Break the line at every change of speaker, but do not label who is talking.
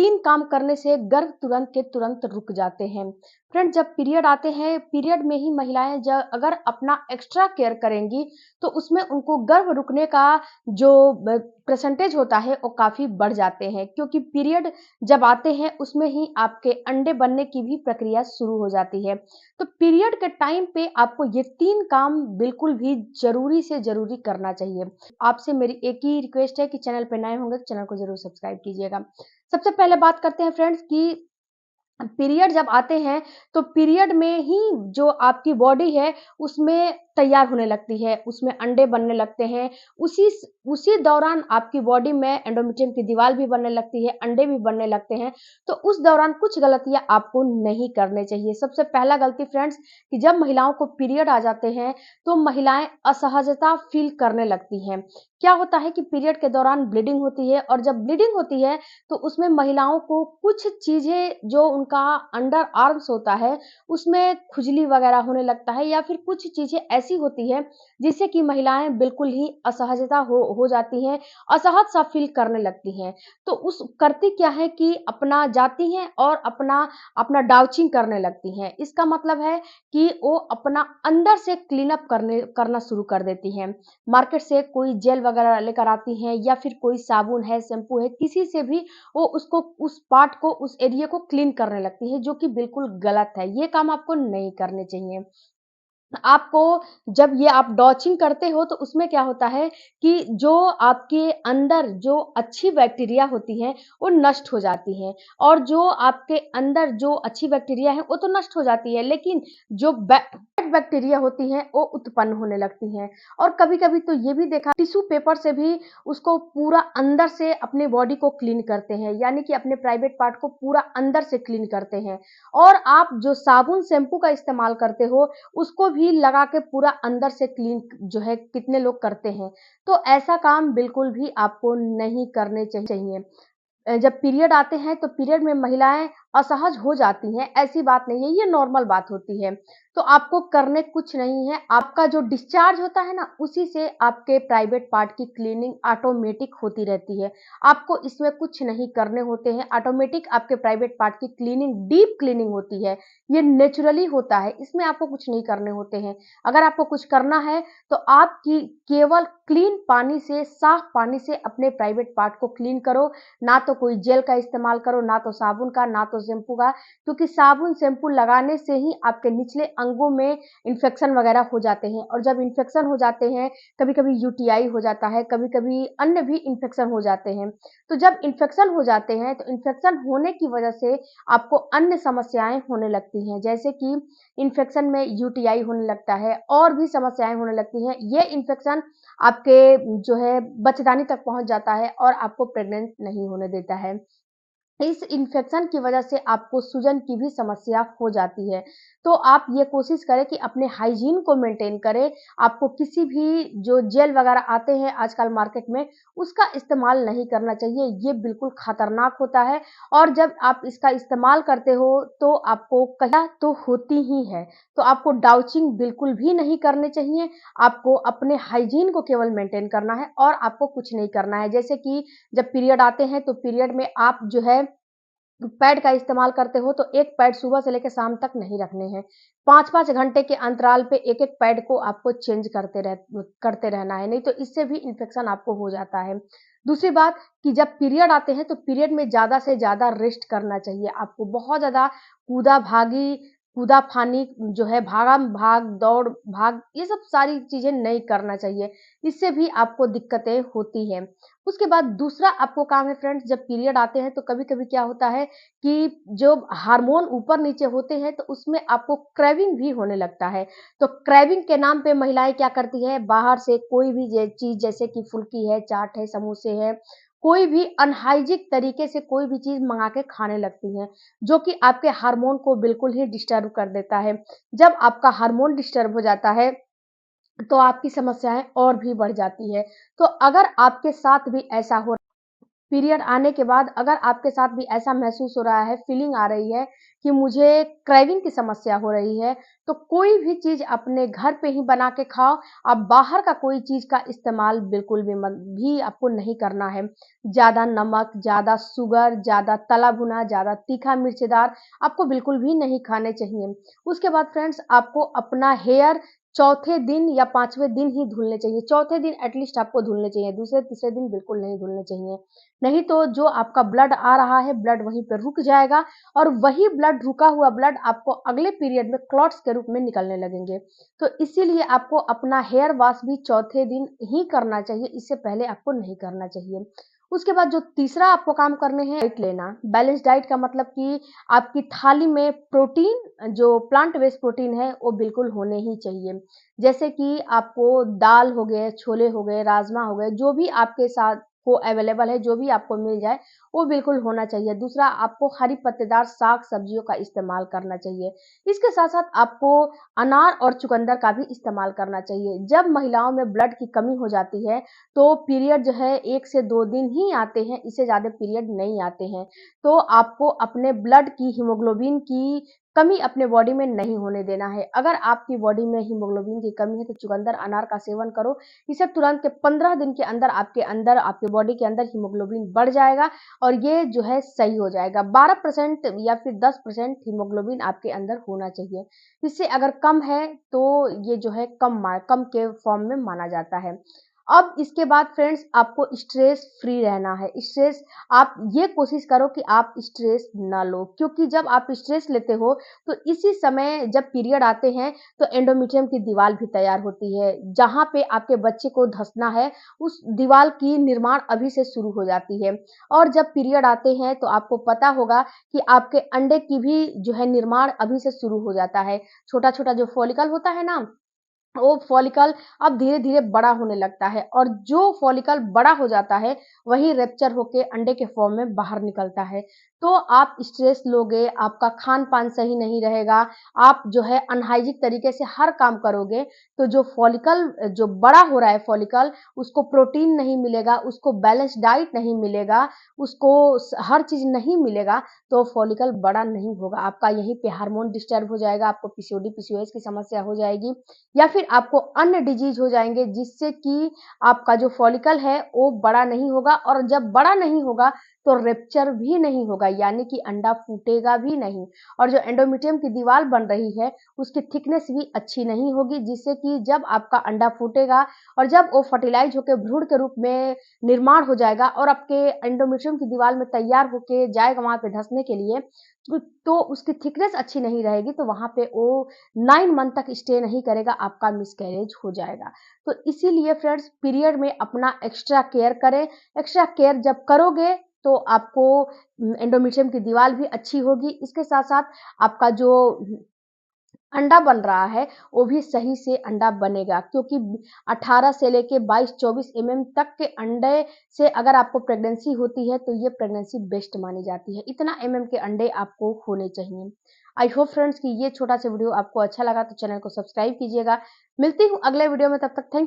3 काम करने से गर्भ तुरंत के तुरंत रुक जाते हैं। फ्रेंड्स, जब पीरियड आते हैं, पीरियड में ही महिलाएँ अगर अपना एक्स्ट्रा केयर करेंगी, तो उसमें उनको गर्भ रुकने का जो परसेंटेज होता है वो काफ़ी बढ़ जाते हैं, क्योंकि पीरियड जब आते हैं उसमें ही आपके अंडे बनने की भी प्रक्रिया शुरू हो जाती है। तो पीरियड के टाइम पे आपको ये 3 काम बिल्कुल भी ज़रूरी से ज़रूरी करना चाहिए। आपसे मेरी एक ही रिक्वेस्ट है कि चैनल पे नए होंगे तो चैनल को ज़रूर सब्सक्राइब कीजिएगा। सबसे पहले बात करते हैं फ्रेंड्स कि पीरियड जब आते हैं, तो पीरियड में ही जो आपकी बॉडी है, उसमें तैयार होने लगती है, उसमें अंडे बनने लगते हैं। उसी दौरान आपकी बॉडी में एंडोमेट्रियम की दीवार भी बनने लगती है, अंडे भी बनने लगते हैं। तो उस दौरान कुछ गलतियाँ आपको नहीं करने चाहिए। सबसे पहला गलती फ्रेंड्स कि जब महिलाओं को पीरियड आ जाते हैं, तो महिलाएँ असहजता फ़ील करने लगती हैं। क्या होता है कि पीरियड के दौरान ब्लीडिंग होती है, और जब ब्लीडिंग होती है, तो उसमें महिलाओं को कुछ चीज़ें जो उनका अंडर आर्म्स होता है, उसमें खुजली वगैरह होने लगता है, या फिर कुछ चीज़ें ऐसी होती हैं, जिससे कि महिलाएँ बिल्कुल ही असहजता हो जाती हैं, असहज सा फ़ील करने लगती हैं। तो उस करती क्या है कि अपना जाती हैं और अपना अपना डाउचिंग करने लगती हैं। इसका मतलब है कि वो अपना अंदर से क्लीन अप करना शुरू कर देती हैं। मार्केट से कोई जेल वगैरह लेकर आती हैं, या फिर कोई साबुन है, शैम्पू है, किसी से भी वो उसको उस पार्ट को, उस एरिया को क्लीन करने लगती है, जो कि बिल्कुल गलत है। ये काम आपको नहीं करने चाहिए। आपको जब ये आप डॉचिंग करते हो, तो उसमें क्या होता है कि जो आपके अंदर जो अच्छी बैक्टीरिया होती हैं, वो नष्ट हो जाती हैं, और जो आपके अंदर जो अच्छी बैक्टीरिया है वो तो नष्ट हो जाती है, लेकिन जो बैड बैक्टीरिया होती हैं वो उत्पन्न होने लगती हैं। और कभी-कभी तो ये भी देखा, टिश्यू पेपर से भी उसको पूरा अंदर से अपने बॉडी को क्लीन करते हैं, यानी कि अपने प्राइवेट पार्ट को पूरा अंदर से क्लीन करते हैं। और आप जो साबुन, शैम्पू का इस्तेमाल करते हो, उसको भी लगा के पूरा अंदर से क्लीन जो है कितने लोग करते हैं। तो ऐसा काम बिल्कुल भी आपको नहीं करने चाहिए। जब पीरियड आते हैं, तो पीरियड में महिलाएँ असहज हो जाती हैं, ऐसी बात नहीं है, ये नॉर्मल बात होती है। तो आपको करने कुछ नहीं है, आपका जो डिस्चार्ज होता है ना, उसी से आपके प्राइवेट पार्ट की क्लीनिंग ऑटोमेटिक होती रहती है। आपको इसमें कुछ नहीं करने होते हैं, ऑटोमेटिक आपके प्राइवेट पार्ट की क्लीनिंग, डीप क्लीनिंग होती है। ये नेचुरली होता है, इसमें आपको कुछ नहीं करने होते हैं। अगर आपको कुछ करना है, तो आपकी केवल क्लीन पानी से, साफ पानी से अपने प्राइवेट पार्ट को क्लीन करो। ना तो कोई जेल का इस्तेमाल करो, ना तो साबुन का, ना तो शैम्पू का, क्योंकि साबुन, शैम्पू लगाने से ही आपके निचले अंगों में इन्फेक्शन वगैरह हो जाते हैं, और जब इन्फेक्शन हो जाते हैं, कभी-कभी यूटीआई हो जाता है, कभी-कभी अन्य भी इन्फेक्शन हो जाते हैं। तो जब इन्फेक्शन हो जाते हैं, तो इन्फेक्शन होने की वजह से आपको अन्य समस्याएँ होने लगती हैं, जैसे कि इन्फेक्शन में यूटीआई होने लगता है, और भी समस्याएँ होने लगती हैं। ये इन्फेक्शन आपके जो है बच्चेदानी तक पहुँच जाता है, और आपको प्रेग्नेंट नहीं होने देता है। इस इन्फेक्शन की वजह से आपको सूजन की भी समस्या हो जाती है। तो आप ये कोशिश करें कि अपने हाइजीन को मेंटेन करें। आपको किसी भी जो जेल वगैरह आते हैं आजकल मार्केट में, उसका इस्तेमाल नहीं करना चाहिए। ये बिल्कुल खतरनाक होता है, और जब आप इसका इस्तेमाल करते हो, तो आपको कहीं तो होती ही है। तो आपको डाउचिंग बिल्कुल भी नहीं करने चाहिए। आपको अपने हाइजीन को केवल मेंटेन करना है, और आपको कुछ नहीं करना है। जैसे कि जब पीरियड आते हैं, तो पीरियड में आप जो है पैड का इस्तेमाल करते हो, तो एक पैड सुबह से लेके शाम तक नहीं रखने हैं। 5-5 घंटे के अंतराल पे एक-एक पैड को आपको चेंज करते रहना है, नहीं तो इससे भी इन्फेक्शन आपको हो जाता है। दूसरी बात कि जब पीरियड आते हैं, तो पीरियड में ज़्यादा से ज़्यादा रेस्ट करना चाहिए आपको। बहुत ज़्यादा कूदा-भागी, कूदा-फानी जो है, भागम-भाग, दौड़-भाग, ये सब सारी चीज़ें नहीं करना चाहिए। इससे भी आपको दिक्कतें होती हैं। उसके बाद दूसरा आपको काम है फ्रेंड्स, जब पीरियड आते हैं, तो कभी-कभी क्या होता है कि जो हार्मोन ऊपर-नीचे होते हैं, तो उसमें आपको क्रेविंग भी होने लगता है। तो क्रेविंग के नाम पे महिलाएँ क्या करती हैं, बाहर से कोई भी चीज़, जैसे कि फुल्की है, चाट है, समोसे हैं, कोई भी अनहाइजीनिक तरीके से कोई भी चीज़ मँगा के खाने लगती हैं, जो कि आपके हार्मोन को बिल्कुल ही डिस्टर्ब कर देता है। जब आपका हार्मोन डिस्टर्ब हो जाता है, तो आपकी समस्याएँ और भी बढ़ जाती है। तो अगर आपके साथ भी ऐसा हो पीरियड आने के बाद अगर आपके साथ भी ऐसा महसूस हो रहा है, फीलिंग आ रही है कि मुझे क्रेविंग की समस्या हो रही है, तो कोई भी चीज़ अपने घर पे ही बना के खाओ। आप बाहर का कोई चीज़ का इस्तेमाल बिल्कुल भी आपको नहीं करना है। ज़्यादा नमक, ज़्यादा शुगर, ज़्यादा तला भुना, ज़्यादा तीखा मिर्चीदार आपको बिल्कुल भी नहीं खाने चाहिए। उसके बाद फ्रेंड्स, आपको अपना हेयर चौथे दिन या 5वें दिन ही धुलने चाहिए। चौथे दिन एटलीस्ट आपको धुलने चाहिए, दूसरे तीसरे दिन बिल्कुल नहीं धुलने चाहिए। नहीं तो जो आपका ब्लड आ रहा है, ब्लड वहीं पे रुक जाएगा और वही ब्लड, रुका हुआ ब्लड आपको अगले पीरियड में क्लॉट्स के रूप में निकलने लगेंगे। तो इसीलिए आपको अपना हेयर वॉश भी चौथे दिन ही करना चाहिए, इससे पहले आपको नहीं करना चाहिए। उसके बाद जो तीसरा आपको काम करने हैं, डाइट लेना। बैलेंस डाइट का मतलब कि आपकी थाली में प्रोटीन, जो प्लांट बेस्ड प्रोटीन है, वो बिल्कुल होने ही चाहिए। जैसे कि आपको दाल हो गए, छोले हो गए, राजमा हो गए, जो भी आपके साथ को अवेलेबल है, जो भी आपको मिल जाए, वो बिल्कुल होना चाहिए। दूसरा, आपको हरी पत्तेदार साग-सब्जियों का इस्तेमाल करना चाहिए। इसके साथ-साथ आपको अनार और चुकंदर का भी इस्तेमाल करना चाहिए। जब महिलाओं में ब्लड की कमी हो जाती है, तो पीरियड जो है 1 से 2 दिन ही आते हैं, इससे ज़्यादा पीरियड नहीं आते हैं। तो आपको अपने ब्लड की, हीमोग्लोबिन की कमी अपने बॉडी में नहीं होने देना है। अगर आपकी बॉडी में हीमोग्लोबिन की कमी है, तो चुकंदर, अनार का सेवन करो। इससे तुरंत के 15 दिन के अंदर आपके बॉडी के अंदर हीमोग्लोबिन बढ़ जाएगा और ये जो है सही हो जाएगा। 12% या फिर 10% हीमोग्लोबिन आपके अंदर होना चाहिए। इससे अगर कम है तो ये जो है कम के फॉर्म में माना जाता है। अब इसके बाद फ्रेंड्स, आपको स्ट्रेस फ्री रहना है। स्ट्रेस, आप ये कोशिश करो कि आप स्ट्रेस ना लो, क्योंकि जब आप स्ट्रेस लेते हो तो इसी समय जब पीरियड आते हैं तो एंडोमेट्रियम की दीवार भी तैयार होती है। जहाँ पे आपके बच्चे को धंसना है, उस दीवार की निर्माण अभी से शुरू हो जाती है। और जब पीरियड आते हैं तो आपको पता होगा कि आपके अंडे की भी जो है निर्माण अभी से शुरू हो जाता है। छोटा-छोटा जो फॉलिकल होता है ना, वो फॉलिकल अब धीरे-धीरे बड़ा होने लगता है और जो फॉलिकल बड़ा हो जाता है, वही रप्चर होके अंडे के फॉर्म में बाहर निकलता है। तो आप स्ट्रेस लोगे, आपका खान-पान सही नहीं रहेगा, आप जो है अनहाइजीनिक तरीके से हर काम करोगे, तो जो फॉलिकल जो बड़ा हो रहा है फॉलिकल, उसको प्रोटीन नहीं मिलेगा, उसको बैलेंस डाइट नहीं मिलेगा, उसको हर चीज़ नहीं मिलेगा, तो फॉलिकल बड़ा नहीं होगा। आपका यहीं पे हार्मोन डिस्टर्ब हो जाएगा, आपको पीसीओडी, पीसीओएस की समस्या हो जाएगी या फिर आपको अन्य डिजीज हो जाएँगे, जिससे कि आपका जो फॉलिकल है वो बड़ा नहीं होगा और जब बड़ा नहीं होगा तो रप्चर भी नहीं होगा, यानी कि अंडा फूटेगा भी नहीं और जो एंडोमेट्रियम की दीवार बन रही है उसकी थिकनेस भी अच्छी नहीं होगी, जिससे कि जब आपका अंडा फूटेगा और जब वो फर्टिलाइज होकर भ्रूण के रूप में निर्माण हो जाएगा और आपके एंडोमेट्रियम की दीवार में तैयार होके जाएगा वहाँ पे धँसने के लिए, तो उसकी थिकनेस अच्छी नहीं रहेगी, तो वहाँ पे वो 9 मंथ तक स्टे नहीं करेगा, आपका मिसकैरेज हो जाएगा। तो इसीलिए फ्रेंड्स, पीरियड में अपना एक्स्ट्रा केयर करें। एक्स्ट्रा केयर जब करोगे तो आपको एंडोमेट्रियम की दीवार भी अच्छी होगी। इसके साथ-साथ आपका जो अंडा बन रहा है, वो भी सही से अंडा बनेगा, क्योंकि 18 से लेके 22-24 तक के अंडे से अगर आपको प्रेगनेंसी होती है, तो ये प्रेगनेंसी बेस्ट मानी जाती है। इतना के अंडे आपको होने चाहिए। आई होप फ्रेंड्स कि ये छोटा-सा वीडियो आपको अच्छा लगा, तो चैनल को सब्सक्राइब कीजिएगा। मिलती हूँ अगले वीडियो में, तब तक थैंक